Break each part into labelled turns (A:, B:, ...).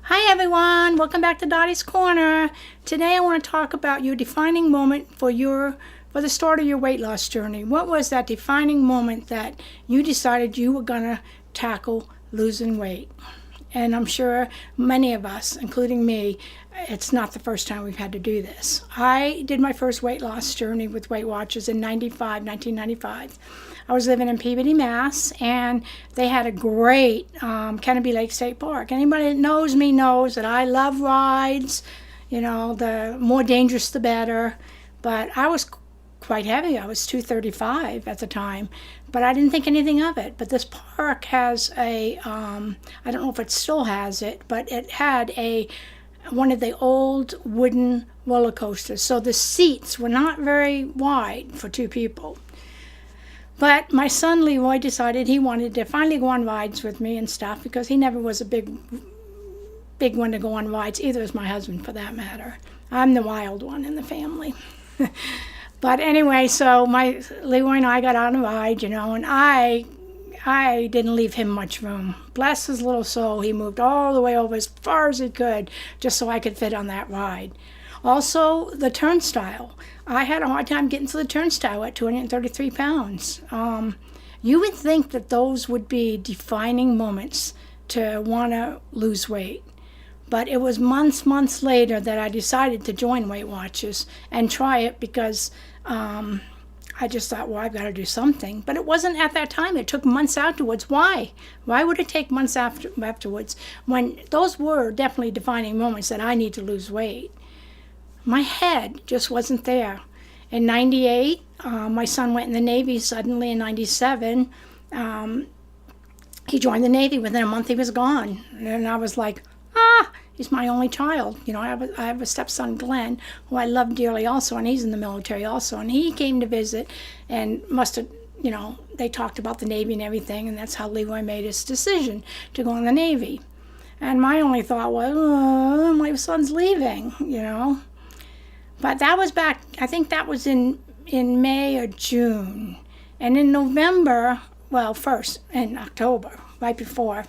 A: Hi everyone, welcome back to Dotti's Corner. Today I want to talk about your defining moment for the start of your weight loss journey. What was that defining moment that you decided you were gonna tackle losing weight? And I'm sure many of us, including me, it's not the first time we've had to do this. I did my first weight loss journey with Weight Watchers in 1995. I was living in Peabody, Mass, and they had a great Kennedy Lake State Park. Anybody that knows me knows that I love rides. You know, the more dangerous the better. But I was quite heavy. I was 235 at the time, but I didn't think anything of it. But this park has I don't know if it still has it, but it had one of the old wooden roller coasters. So the seats were not very wide for two people. But my son Leroy decided he wanted to finally go on rides with me and stuff, because he never was a big one to go on rides. Either is my husband, for that matter. I'm the wild one in the family. But anyway, so my Leroy and I got on a ride, and I didn't leave him much room. Bless his little soul, he moved all the way over as far as he could just so I could fit on that ride. Also, the turnstile. I had a hard time getting to the turnstile at 233 pounds. You would think that those would be defining moments to want to lose weight. But it was months later that I decided to join Weight Watchers and try it, because I just thought, well, I've got to do something. But it wasn't at that time. It took months afterwards. Why? Why would it take months afterwards when those were definitely defining moments that I need to lose weight? My head just wasn't there. In 98, my son went in the Navy suddenly in 97. He joined the Navy. Within a month, he was gone. And I was like, he's my only child. I have a stepson, Glenn, who I love dearly also, and he's in the military also. And he came to visit and must have, they talked about the Navy and everything, and that's how Leroy made his decision to go in the Navy. And my only thought was, my son's leaving, But that was back, I think that was in May or June. And in November, first in October, right before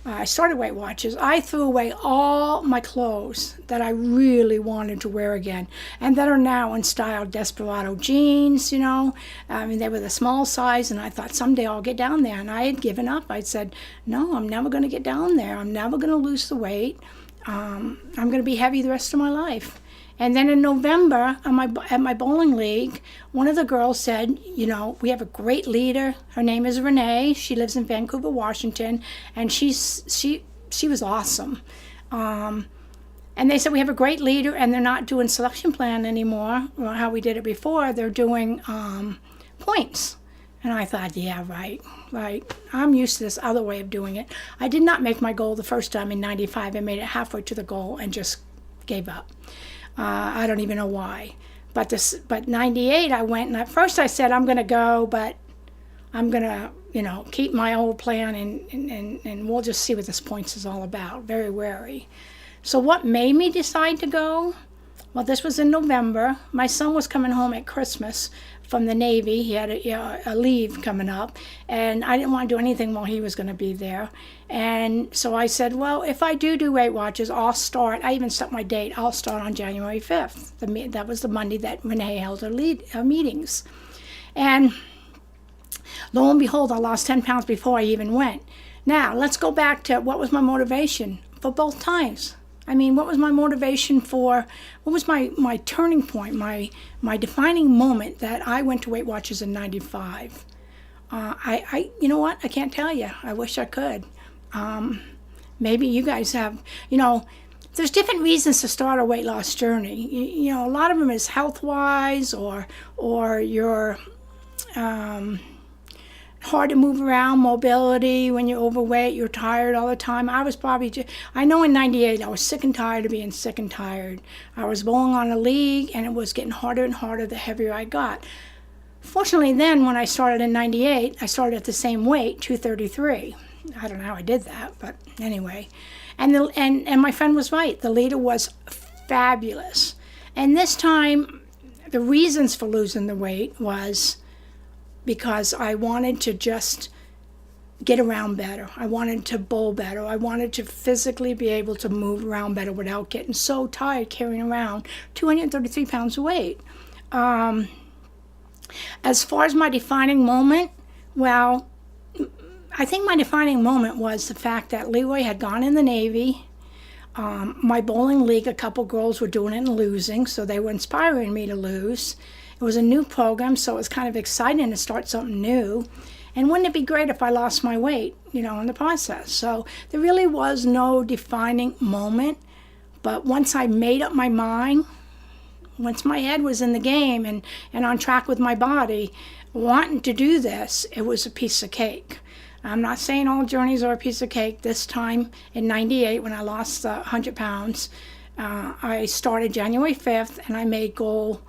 A: I started Weight Watchers, I threw away all my clothes that I really wanted to wear again, and that are now in style Desperado jeans, they were the small size, and I thought someday I'll get down there, and I had given up. I said, no, I'm never going to get down there. I'm never going to lose the weight. I'm going to be heavy the rest of my life. And then in November, at my bowling league, one of the girls said, we have a great leader. Her name is Renee. She lives in Vancouver, Washington, and she was awesome. And they said, we have a great leader, and they're not doing selection plan anymore, or how we did it before. They're doing points. And I thought, yeah, right. I'm used to this other way of doing it. I did not make my goal the first time in 95. I made it halfway to the goal and just gave up. I don't even know why. But 98, I went, and at first I said, I'm going to go, but I'm going to, keep my old plan, and we'll just see what this points is all about. Very wary. So what made me decide to go? Well, this was in November. My son was coming home at Christmas from the Navy. He had a leave coming up, and I didn't want to do anything while he was going to be there. And so I said, well, if I do Weight Watchers, I'll start. I even set my date. I'll start on January 5th. That was the Monday that Renee held her meetings. And lo and behold, I lost 10 pounds before I even went. Now, let's go back to what was my motivation for both times. What was my motivation what was my turning point, my defining moment that I went to Weight Watchers in 95? You know what? I can't tell you. I wish I could. Maybe you guys have, there's different reasons to start a weight loss journey. A lot of them is health-wise, or you're hard to move around, mobility, when you're overweight, you're tired all the time. I was probably, I know in 98, I was sick and tired of being sick and tired. I was bowling on a league, and it was getting harder and harder the heavier I got. Fortunately then, when I started in 98, I started at the same weight, 233. I don't know how I did that, but anyway. And my friend was right. The leader was fabulous. And this time, the reasons for losing the weight was because I wanted to just get around better. I wanted to bowl better. I wanted to physically be able to move around better without getting so tired carrying around 233 pounds of weight. As far as my defining moment, well, I think my defining moment was the fact that Leroy had gone in the Navy. My bowling league, a couple girls were doing it and losing, so they were inspiring me to lose. It was a new program, so it was kind of exciting to start something new. And wouldn't it be great if I lost my weight, in the process? So there really was no defining moment. But once I made up my mind, once my head was in the game and on track with my body, wanting to do this, it was a piece of cake. I'm not saying all journeys are a piece of cake. This time in '98, when I lost 100 pounds, I started January 5th, and I made goal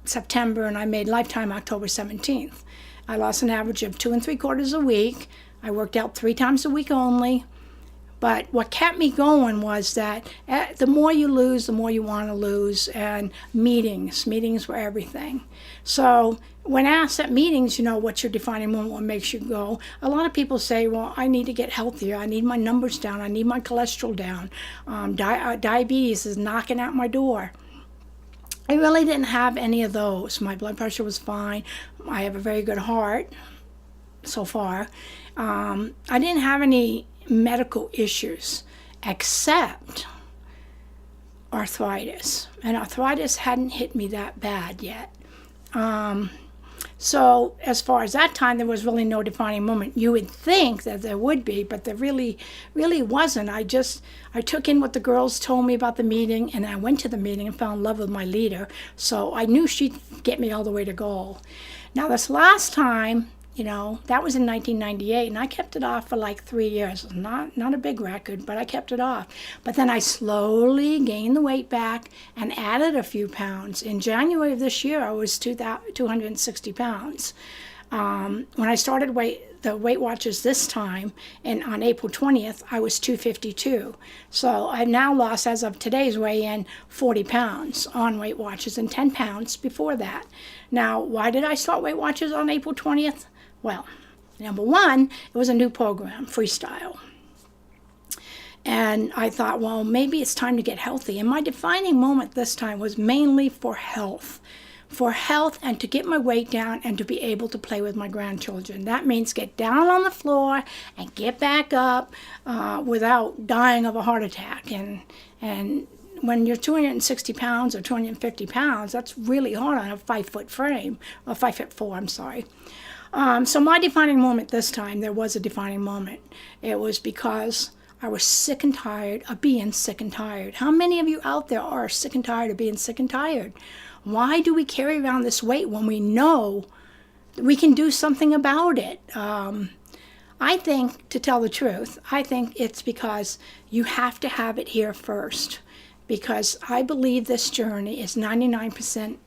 A: September, and I made lifetime October 17th. I lost an average of 2 3/4 a week. I worked out 3 times a week only. But what kept me going was that the more you lose, the more you want to lose. And meetings were everything. So when asked at meetings, what's your defining moment, what makes you go? A lot of people say, well, I need to get healthier. I need my numbers down. I need my cholesterol down. Diabetes is knocking at my door. I really didn't have any of those. My blood pressure was fine. I have a very good heart so far. I didn't have any medical issues except arthritis, and arthritis hadn't hit me that bad yet. So as far as that time, there was really no defining moment. You would think that there would be, but there really wasn't. I took in what the girls told me about the meeting, and I went to the meeting and fell in love with my leader, so I knew she'd get me all the way to goal. Now this last time, that was in 1998, and I kept it off for like 3 years. Not a big record, but I kept it off. But then I slowly gained the weight back and added a few pounds. In January of this year, I was 260 pounds. When I started the Weight Watchers this time, and on April 20th, I was 252. So I've now lost, as of today's weigh-in, 40 pounds on Weight Watchers and 10 pounds before that. Now, why did I start Weight Watchers on April 20th? Well, number one, it was a new program, freestyle. And I thought, well, maybe it's time to get healthy. And my defining moment this time was mainly for health and to get my weight down and to be able to play with my grandchildren. That means get down on the floor and get back up without dying of a heart attack. And when you're 260 pounds or 250 pounds, that's really hard on a 5-foot frame, or 5'4", I'm sorry. So my defining moment this time, there was a defining moment. It was because I was sick and tired of being sick and tired. How many of you out there are sick and tired of being sick and tired? Why do we carry around this weight when we know we can do something about it? I think, to tell the truth, I think it's because you have to have it here first. Because I believe this journey is 99%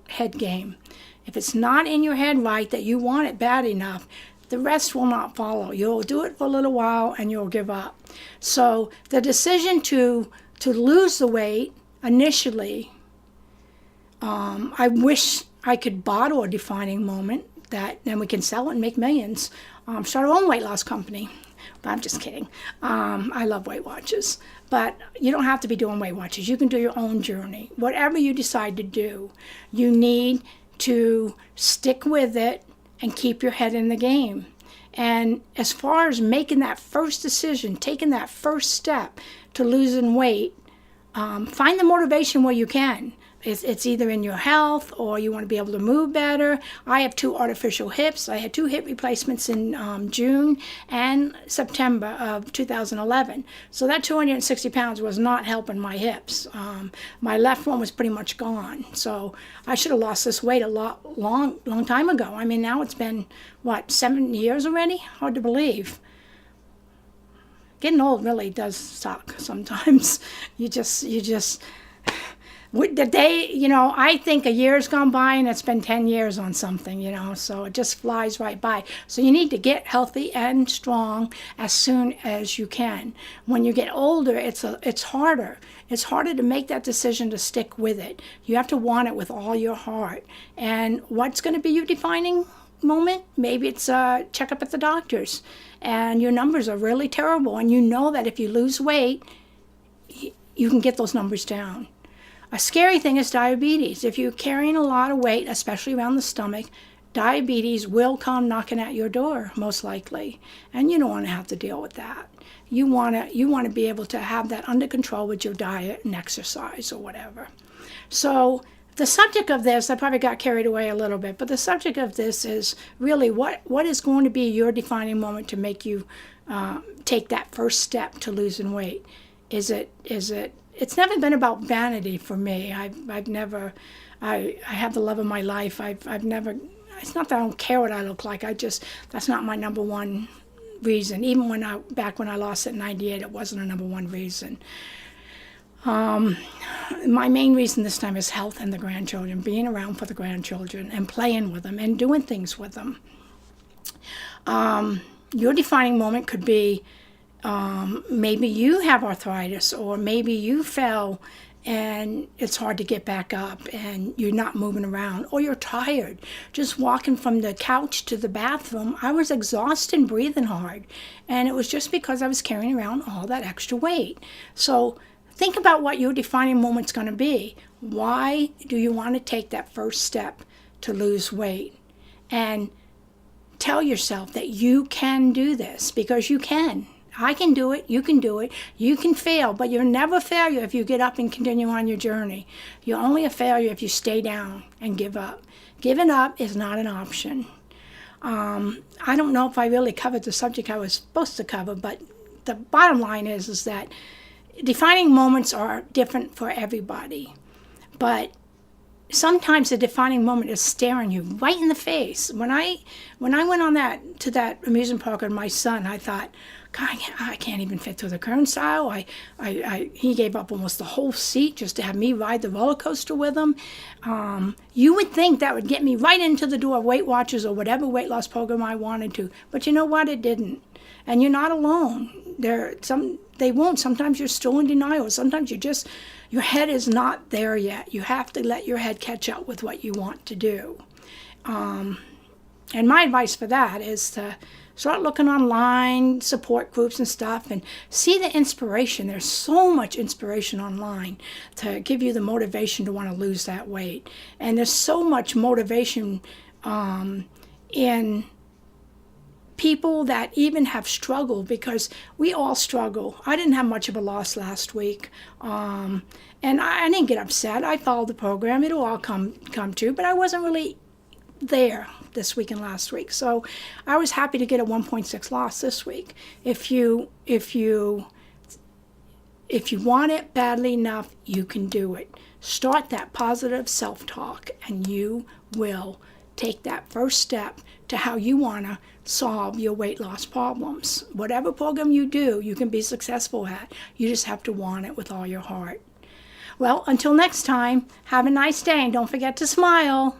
A: head game. If it's not in your head right that you want it bad enough, the rest will not follow. You'll do it for a little while and you'll give up. So the decision to lose the weight initially, I wish I could bottle a defining moment that then we can sell it and make millions. Start our own weight loss company. But I'm just kidding. I love Weight Watchers. But you don't have to be doing Weight Watchers. You can do your own journey. Whatever you decide to do, you need to stick with it and keep your head in the game. And as far as making that first decision, taking that first step to losing weight, find the motivation where you can. It's either in your health or you want to be able to move better. I have 2 artificial hips. I had 2 hip replacements in June and September of 2011. So that 260 pounds was not helping my hips. My left one was pretty much gone. So I should have lost this weight a long time ago. I mean, now it's been, 7 years already? Hard to believe. Getting old really does suck sometimes. You just the day, I think a year's gone by and it's been 10 years on something, so it just flies right by. So you need to get healthy and strong as soon as you can. When you get older, it's harder. It's harder to make that decision to stick with it. You have to want it with all your heart. And what's going to be your defining moment, maybe it's a checkup at the doctor's, and your numbers are really terrible, and you know that if you lose weight, you can get those numbers down. A scary thing is diabetes. If you're carrying a lot of weight, especially around the stomach, diabetes will come knocking at your door, most likely, and you don't want to have to deal with that. You want to be able to have that under control with your diet and exercise or whatever. So the subject of this, I probably got carried away a little bit, but the subject of this is really what is going to be your defining moment to make you take that first step to losing weight. It's never been about vanity for me. I have the love of my life. I've never, it's not that I don't care what I look like. That's not my number one reason. Even back when I lost at 98, it wasn't a number one reason. My main reason this time is health and the grandchildren, being around for the grandchildren and playing with them and doing things with them. Your defining moment could be maybe you have arthritis, or maybe you fell and it's hard to get back up and you're not moving around, or you're tired. Just walking from the couch to the bathroom, I was exhausted and breathing hard. And it was just because I was carrying around all that extra weight. So think about what your defining moment's going to be. Why do you want to take that first step to lose weight? And tell yourself that you can do this, because you can. I can do it. You can do it. You can fail, but you're never a failure if you get up and continue on your journey. You're only a failure if you stay down and give up. Giving up is not an option. I don't know if I really covered the subject I was supposed to cover, but the bottom line is that defining moments are different for everybody. But sometimes the defining moment is staring you right in the face. When I went on to that amusement park with my son, I thought, God, I can't even fit through the turnstile. He gave up almost the whole seat just to have me ride the roller coaster with him. You would think that would get me right into the door of Weight Watchers or whatever weight loss program I wanted to. But you know what? It didn't. And you're not alone. They won't. Sometimes you're still in denial. Sometimes your head is not there yet. You have to let your head catch up with what you want to do. And my advice for that is to start looking online, support groups and stuff, and see the inspiration. There's so much inspiration online to give you the motivation to want to lose that weight. And there's so much motivation in people that even have struggled, because we all struggle. I didn't have much of a loss last week, and I didn't get upset. I followed the program. It'll all come true, but I wasn't really there this week and last week. So I was happy to get a 1.6 loss this week. If you want it badly enough, you can do it. Start that positive self-talk, and you will take that first step to how you want to solve your weight loss problems. Whatever program you do, you can be successful at. You just have to want it with all your heart. Well, until next time, have a nice day, and don't forget to smile.